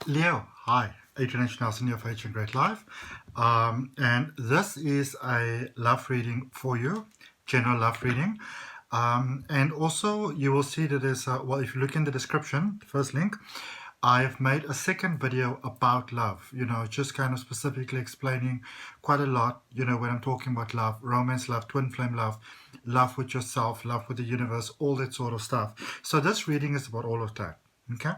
Leo, hi. Adrian H. Nelson here for H and Great Life. And this is a love reading for you, general love reading. And also you will see that there's, well, if you look in the description, the first link, I've made a second video about love, just kind of specifically explaining quite a lot, when I'm talking about love, romance love, twin flame love, love with yourself, love with the universe, all that sort of stuff. So this reading is about all of that, okay?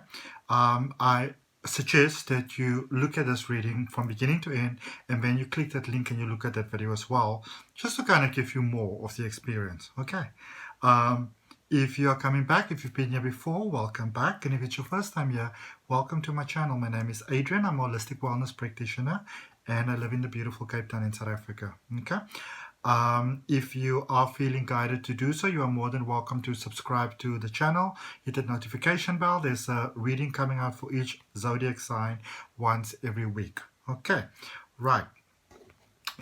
I suggest that you look at this reading from beginning to end, and then you click that link and you look at that video as well, just to kind of give you more of the experience, okay? If you are coming back, if you've been here before, welcome back. And if it's your first time here, welcome to my channel. My name is Adrian. I'm a holistic wellness practitioner and I live in the beautiful Cape Town in South Africa. Okay. If you are feeling guided to do so, you are more than welcome to subscribe to the channel. Hit that notification bell. There's a reading coming out for each zodiac sign once every week. Okay. Right.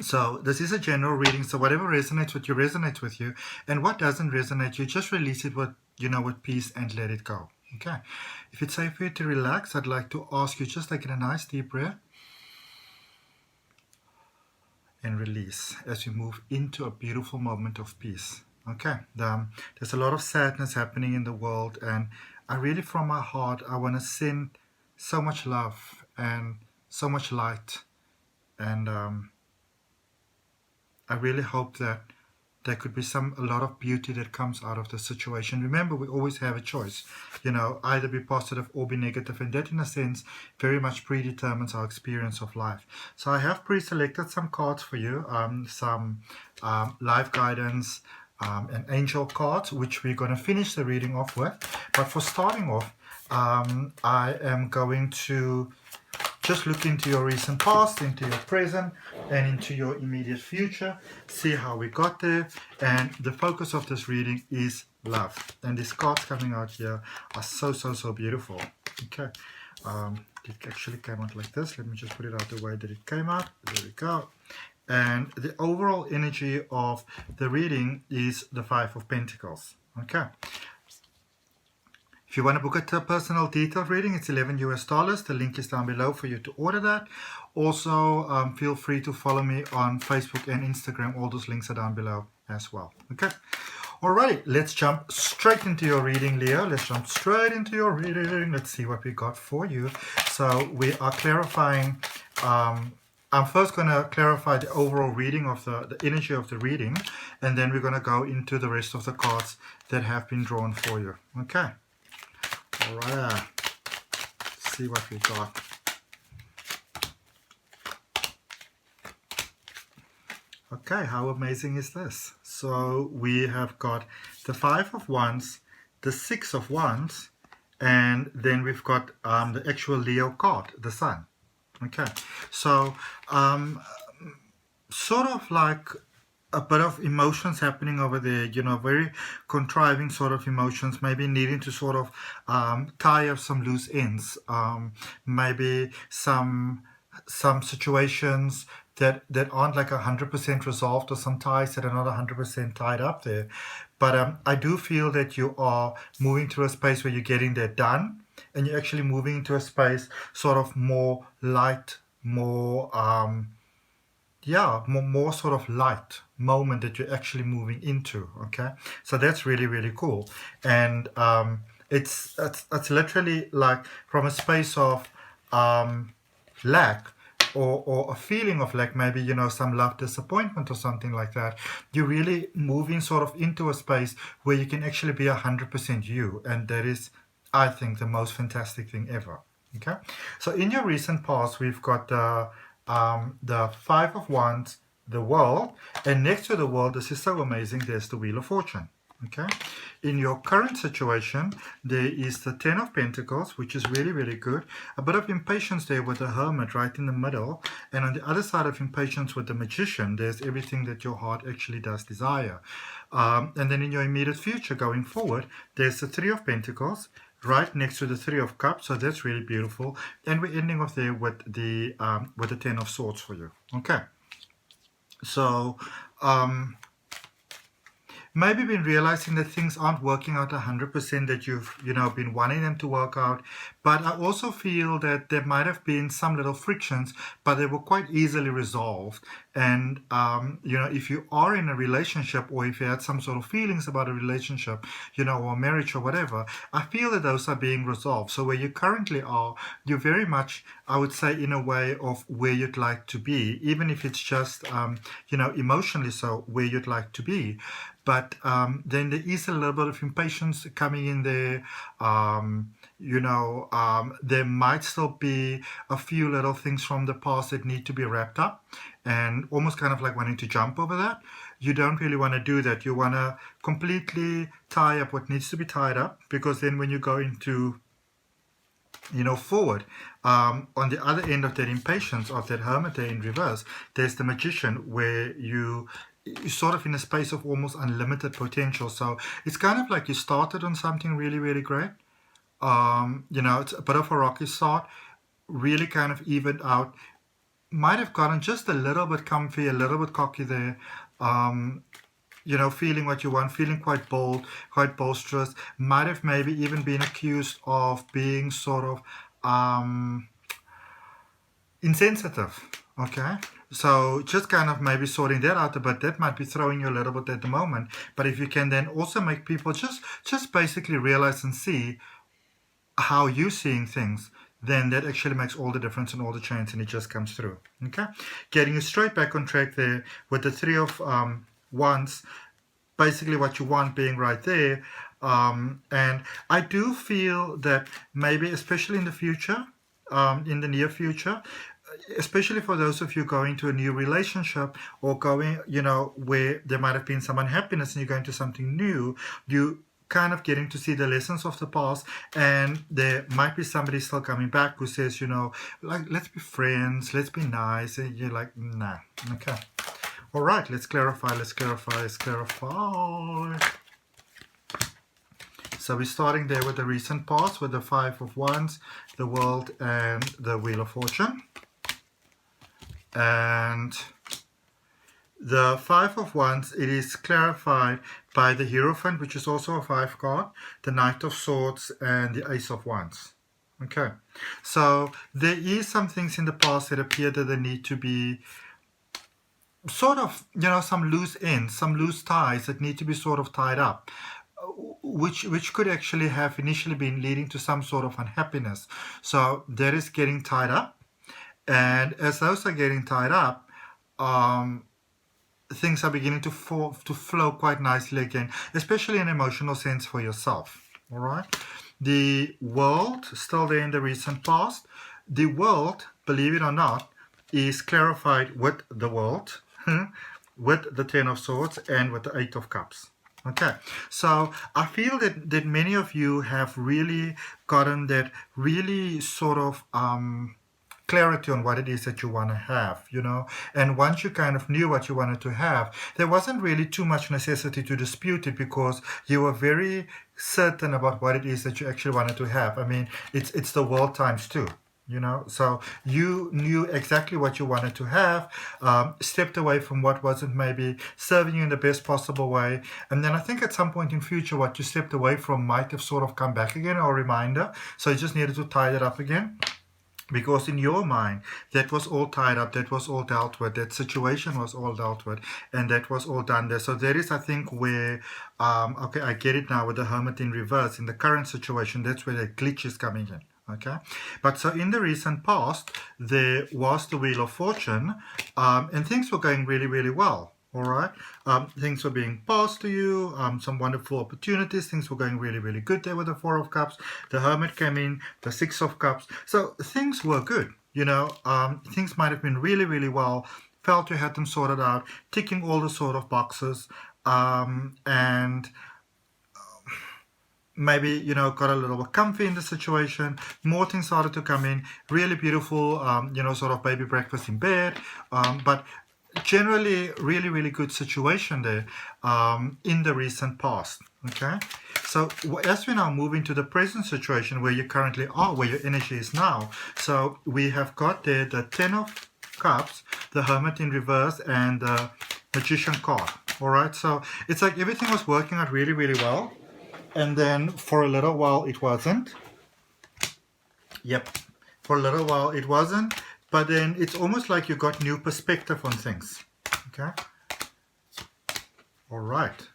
So this is a general reading, so whatever resonates with you, resonates with you, and what doesn't resonate, you just release it with, with peace and let it go. Okay. If it's safe for you to relax, I'd like to ask you just taking a nice deep breath and release as we move into a beautiful moment of peace. Okay. There's a lot of sadness happening in the world, and I really, from my heart, I want to send so much love and so much light, and I really hope that there could be a lot of beauty that comes out of the situation. Remember, we always have a choice, either be positive or be negative, and that in a sense very much predetermines our experience of life. So I have pre-selected some cards for you, some life guidance and angel cards, which we're going to finish the reading off with. But for starting off, I am going to just look into your recent past, into your present, and into your immediate future. See how we got there. And the focus of this reading is love. And these cards coming out here are so, so, so beautiful. Okay. It actually came out like this. Let me just put it out the way that it came out. There we go. And the overall energy of the reading is the Five of Pentacles. Okay. If you want to book a personal detailed reading, it's $11 US. The link is down below for you to order that. Also, feel free to follow me on Facebook and Instagram. All those links are down below as well. Okay. Alright, let's jump straight into your reading, Leo. Let's jump straight into your reading. Let's see what we got for you. So we are clarifying. I'm first going to clarify the overall reading of the energy of the reading, and then we're going to go into the rest of the cards that have been drawn for you. Okay. Alright, let's see what we got. Okay, how amazing is this? So we have got the Five of Wands, the Six of Wands, and then we've got the actual Leo card, the Sun. Okay, so sort of like a bit of emotions happening over there, very contriving sort of emotions, maybe needing to sort of tie up some loose ends, maybe some situations that aren't like 100% resolved, or some ties that are not 100% tied up there. But I do feel that you are moving through a space where you're getting that done, and you're actually moving into a space sort of more light, more more sort of light moment that you're actually moving into. Okay, so that's really, really cool. And it's literally like from a space of lack, or a feeling of like maybe some love disappointment or something like that. You're really moving sort of into a space where you can actually be 100% you, and that is, I think, the most fantastic thing ever. Okay, so in your recent past, we've got the Five of Wands, the World, and next to the World, this is so amazing, there's the Wheel of Fortune. Okay, in your current situation, there is the Ten of Pentacles, which is really, really good. A bit of impatience there with the Hermit right in the middle, and on the other side of impatience with the Magician, there's everything that your heart actually does desire. And then in your immediate future going forward, there's the Three of Pentacles right next to the Three of Cups, so that's really beautiful. And we're ending off there with the Ten of Swords for you. Okay, so maybe been realizing that things aren't working out 100%, that you've been wanting them to work out, But I also feel that there might have been some little frictions, but they were quite easily resolved. And, if you are in a relationship, or if you had some sort of feelings about a relationship, or marriage or whatever, I feel that those are being resolved. So where you currently are, you're very much, I would say, in a way of where you'd like to be, even if it's just, emotionally so, where you'd like to be. But then there is a little bit of impatience coming in there. There might still be a few little things from the past that need to be wrapped up, and almost kind of like wanting to jump over that. You don't really want to do that. You want to completely tie up what needs to be tied up, because then when you go into forward, on the other end of that impatience, of that hermit there in reverse, there's the magician, where you're sort of in a space of almost unlimited potential. So it's kind of like you started on something really, really great. It's a bit of a rocky start, really kind of evened out. Might have gotten just a little bit comfy, a little bit cocky there. Feeling what you want, feeling quite bold, quite boisterous. Might have maybe even been accused of being sort of insensitive. Okay, so just kind of maybe sorting that out a bit. That might be throwing you a little bit at the moment. But if you can then also make people just basically realize and see how you're seeing things, then that actually makes all the difference and all the change, and it just comes through. Okay, getting you straight back on track there with the Three of Wands, basically what you want being right there. And I do feel that maybe, especially in the future, in the near future, especially for those of you going to a new relationship, or going, where there might have been some unhappiness and you're going to something new, you kind of getting to see the lessons of the past, and there might be somebody still coming back who says, like, let's be friends, let's be nice, and you're like, nah. Okay, all right, let's clarify. So we're starting there with the recent past, with the Five of Wands, the World, and the Wheel of Fortune. And the Five of Wands, it is clarified by the Hierophant, which is also a 5 card, the Knight of Swords, and the Ace of Wands. Okay, so there is some things in the past that appear that they need to be sort of, some loose ends, some loose ties that need to be sort of tied up, which could actually have initially been leading to some sort of unhappiness. So that is getting tied up, and as those are getting tied up, things are beginning to flow quite nicely again, especially in an emotional sense for yourself. All right, the World, still there in the recent past. The World, believe it or not, is clarified with the World, with the Ten of Swords, and with the Eight of Cups. Okay, so I feel that many of you have really gotten that really sort of clarity on what it is that you want to have, and once you kind of knew what you wanted to have, there wasn't really too much necessity to dispute it, because you were very certain about what it is that you actually wanted to have. I mean, it's the World times 2. So you knew exactly what you wanted to have, stepped away from what wasn't maybe serving you in the best possible way, and then I think at some point in future, what you stepped away from might have sort of come back again, or a reminder, so you just needed to tie that up again. Because in your mind, that was all tied up, that was all dealt with, that situation was all dealt with, and that was all done there. So there is, I think, where, okay, I get it now with the Hermit in reverse. In the current situation, that's where the glitch is coming in. Okay, but so in the recent past, there was the Wheel of Fortune, and things were going really, really well. All right, things were being passed to you, some wonderful opportunities, things were going really, really good there with the Four of Cups. The Hermit came in, the Six of Cups, so things were good. Things might have been really, really well, felt you had them sorted out, ticking all the sort of boxes, and maybe, got a little bit comfy in the situation, more things started to come in, really beautiful, sort of baby breakfast in bed, but generally really, really good situation there in the recent past. Okay, so as we now move into the present situation where you currently are, where your energy is now, so we have got there the Ten of Cups, the Hermit in reverse, and the Magician card. All right, so it's like everything was working out really, really well, and then for a little while it wasn't, Yep. For a little while it wasn't, but then it's almost like you got new perspective on things. Okay. All right.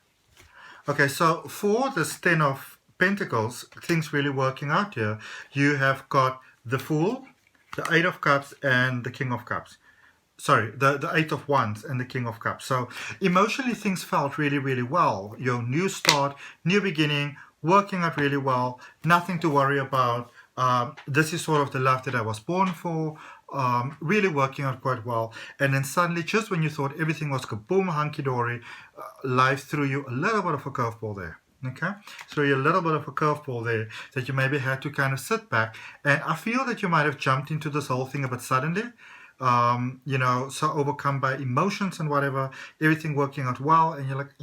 Okay, so for this 10 of Pentacles, things really working out here, you have got the Fool, the 8 of Cups, and the King of Cups. Sorry, the 8 of Wands and the King of Cups. So emotionally things felt really, really well. Your new start, new beginning, working out really well, nothing to worry about. This is sort of the life that I was born for. Really working out quite well. And then suddenly, just when you thought everything was kaboom, hunky-dory, life threw you a little bit of a curveball there. Okay, so you're a little bit of a curveball there that you maybe had to kind of sit back. And I feel that you might have jumped into this whole thing a bit suddenly. You know, so overcome by emotions and whatever, everything working out well, and you're like,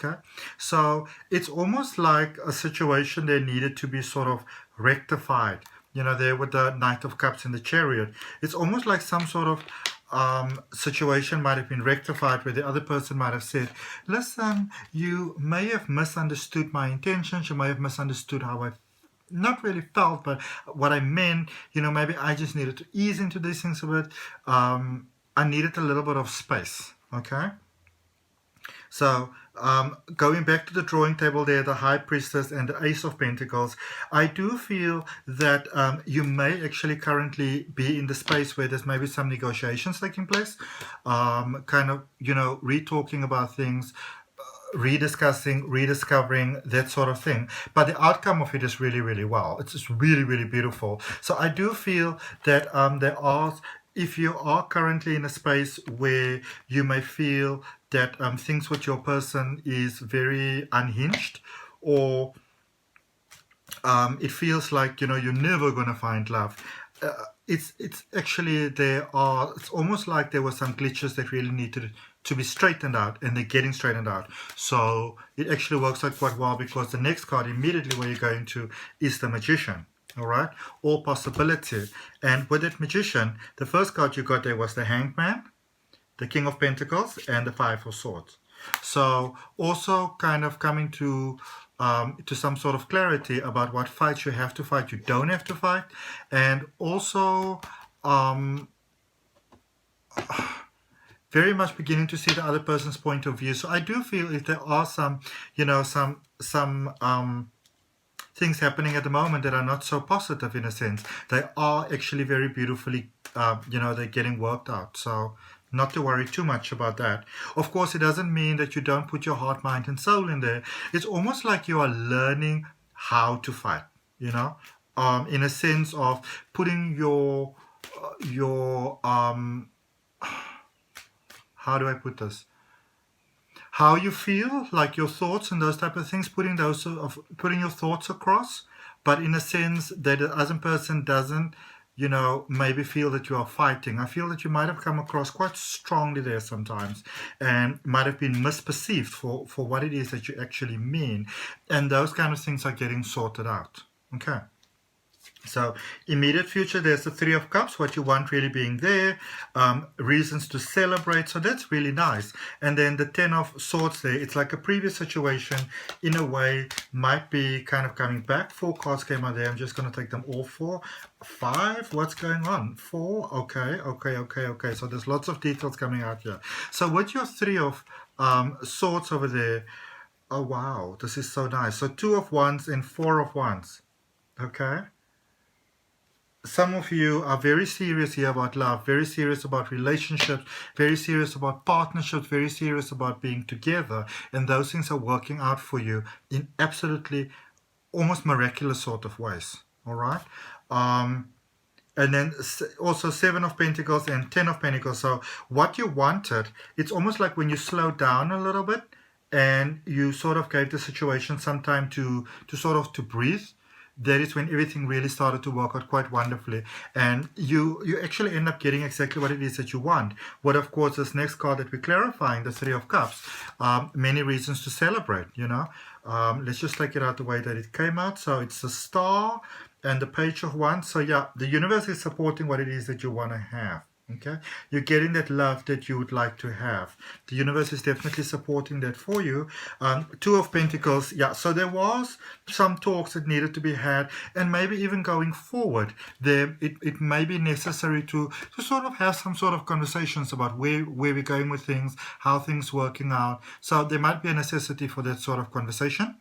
okay. So it's almost like a situation that needed to be sort of rectified. You know, there with the Knight of Cups in the Chariot, it's almost like some sort of situation might have been rectified where the other person might have said, listen, you may have misunderstood my intentions, you may have misunderstood how I not really felt, but what I meant, you know, maybe I just needed to ease into these things a bit. I needed a little bit of space, okay? So going back to the drawing table there, the High Priestess and the Ace of Pentacles, I do feel that you may actually currently be in the space where there's maybe some negotiations taking place, kind of, you know, re-talking about things, rediscussing, rediscovering, that sort of thing. But the outcome of it is really, really well. It's just really, really beautiful. So I do feel that there are, if you are currently in a space where you may feel that things with your person is very unhinged, or it feels like, you know, you're never going to find love. It's actually, it's almost like there were some glitches that really needed to be straightened out, and they're getting straightened out. So it actually works out quite well, because the next card immediately where you're going to is the Magician. All right, all possibility. And with that Magician, the first card you got there was the Hanged Man, the King of Pentacles, and the Five of Swords. So also kind of coming to some sort of clarity about what fights you have to fight, you don't have to fight, and also very much beginning to see the other person's point of view. So I do feel if there are some, you know, some things happening at the moment that are not so positive in a sense, they are actually very beautifully, you know, they're getting worked out. So not to worry too much about that. Of course, it doesn't mean that you don't put your heart, mind, and soul in there. It's almost like you are learning how to fight, you know, in a sense of putting your how do I put this? How you feel, like your thoughts and those type of things, putting your thoughts across, but in a sense that the other person doesn't, you know, maybe feel that you are fighting. I feel that you might have come across quite strongly there sometimes, and might have been misperceived for what it is that you actually mean. And those kind of things are getting sorted out. Okay. So immediate future, there's the Three of Cups, what you want really being there, reasons to celebrate, so that's really nice. And then the Ten of Swords there, it's like a previous situation in a way, might be kind of coming back. 4 cards came out there. I'm just going to take them all 4. 5, what's going on? 4, okay. So there's lots of details coming out here. So with your Three of Swords over there, oh wow, this is so nice. So 2 of Wands and 4 of Wands, okay. Some of you are very serious here about love, very serious about relationships, very serious about partnerships, very serious about being together, and those things are working out for you in absolutely almost miraculous sort of ways. All right. And then also 7 of Pentacles and 10 of Pentacles. So what you wanted, it's almost like when you slow down a little bit and you sort of gave the situation some time to breathe. That is when everything really started to work out quite wonderfully, and you actually end up getting exactly what it is that you want. What, of course, this next card that we're clarifying, the Three of Cups, many reasons to celebrate, you know. Let's just take it out the way that it came out. So it's the Star and the Page of Wands. So yeah, the universe is supporting what it is that you want to have. Okay, you're getting that love that you would like to have. The universe is definitely supporting that for you. Two of Pentacles, yeah. So there was some talks that needed to be had, and maybe even going forward, it may be necessary to sort of have some sort of conversations about where we're going with things, how things working out. So there might be a necessity for that sort of conversation.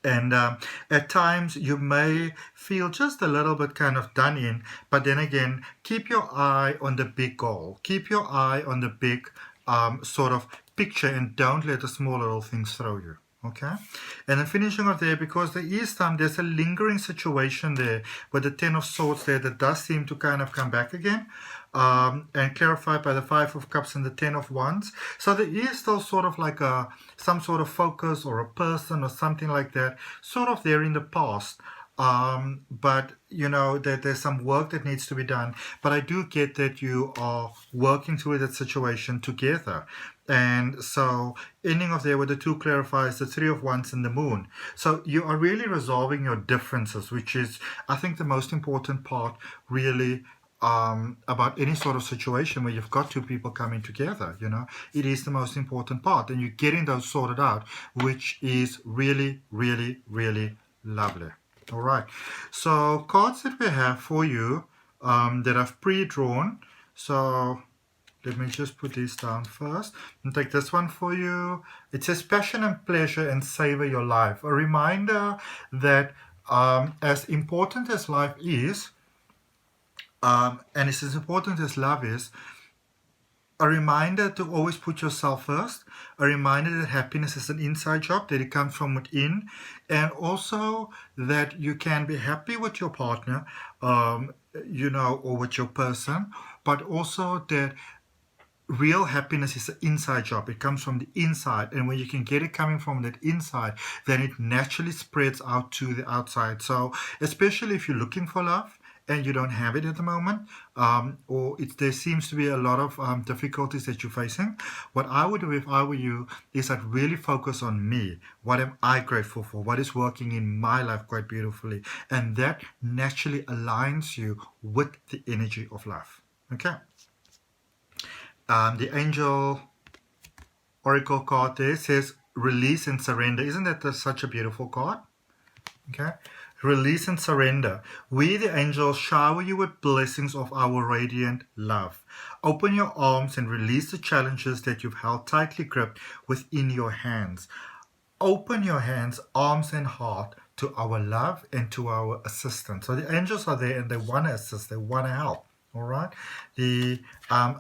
And at times you may feel just a little bit kind of done in, but then again, keep your eye on the big goal. Keep your eye on the big sort of picture, and don't let the small little things throw you. Okay, and then finishing off there, because there is there's a lingering situation there with the Ten of Swords there that does seem to kind of come back again, and clarified by the Five of Cups and the Ten of Wands. So there is still sort of like some sort of focus or a person or something like that, sort of there in the past. But you know that there's some work that needs to be done, but I do get that you are working through that situation together. And so ending off there with the two clarifies the Three of Wands and the Moon. So you are really resolving your differences, which is, I think, the most important part really about any sort of situation where you've got two people coming together. You know, it is the most important part, and you're getting those sorted out, which is really, really, really lovely. All right, so cards that we have for you that I've pre-drawn. So let me just put these down first and take this one for you. It says passion and pleasure and savor your life. A reminder that as important as life is, and it's as important as love is, a reminder to always put yourself first, a reminder that happiness is an inside job, that it comes from within, and also that you can be happy with your partner, you know, or with your person, but also that real happiness is an inside job. It comes from the inside, and when you can get it coming from that inside, then it naturally spreads out to the outside. So especially if you're looking for love and you don't have it at the moment, or there seems to be a lot of difficulties that you're facing, what I would do if I were you is I'd really focus on me. What am I grateful for? What is working in my life quite beautifully? And that naturally aligns you with the energy of love. Okay. The Angel Oracle card there says release and surrender. Isn't that such a beautiful card? Okay. Release and surrender. We, the angels, shower you with blessings of our radiant love. Open your arms and release the challenges that you've held tightly gripped within your hands. Open your hands, arms, and heart to our love and to our assistance. So the angels are there and they want to assist, they want to help. All right. The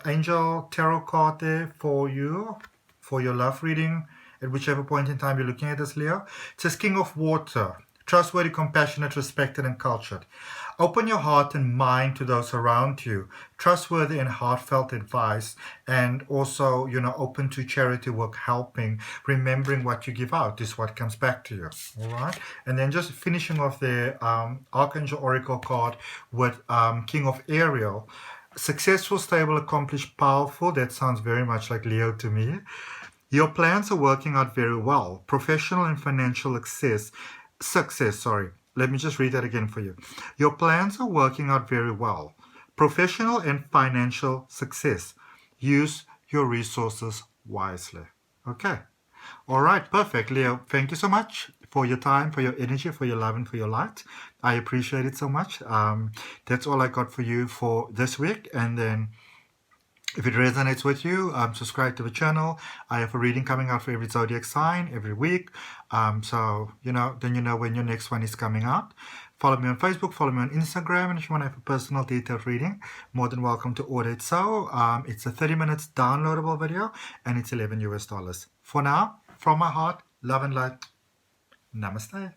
Angel Tarot card there for you, for your love reading, at whichever point in time you're looking at this, Leo. It says King of Water. Trustworthy, compassionate, respected, and cultured. Open your heart and mind to those around you. Trustworthy and heartfelt advice, and also, you know, open to charity work, helping, remembering what you give out is what comes back to you. All right. And then just finishing off the Archangel Oracle card with King of Ariel. Successful, stable, accomplished, powerful. That sounds very much like Leo to me. Your plans are working out very well. Professional and financial success. Let me just read that again for you. Your plans are working out very well. Professional and financial success. Use your resources wisely. Okay. All right. Perfect. Leo, thank you so much for your time, for your energy, for your love, and for your light. I appreciate it so much. That's all I got for you for this week. And then if it resonates with you, subscribe to the channel. I have a reading coming out for every zodiac sign every week. So, you know, then you know when your next one is coming out. Follow me on Facebook, follow me on Instagram. And if you want to have a personal detailed reading, more than welcome to order it. So, it's a 30 minutes downloadable video and it's $11 US. For now, from my heart, love and light. Namaste.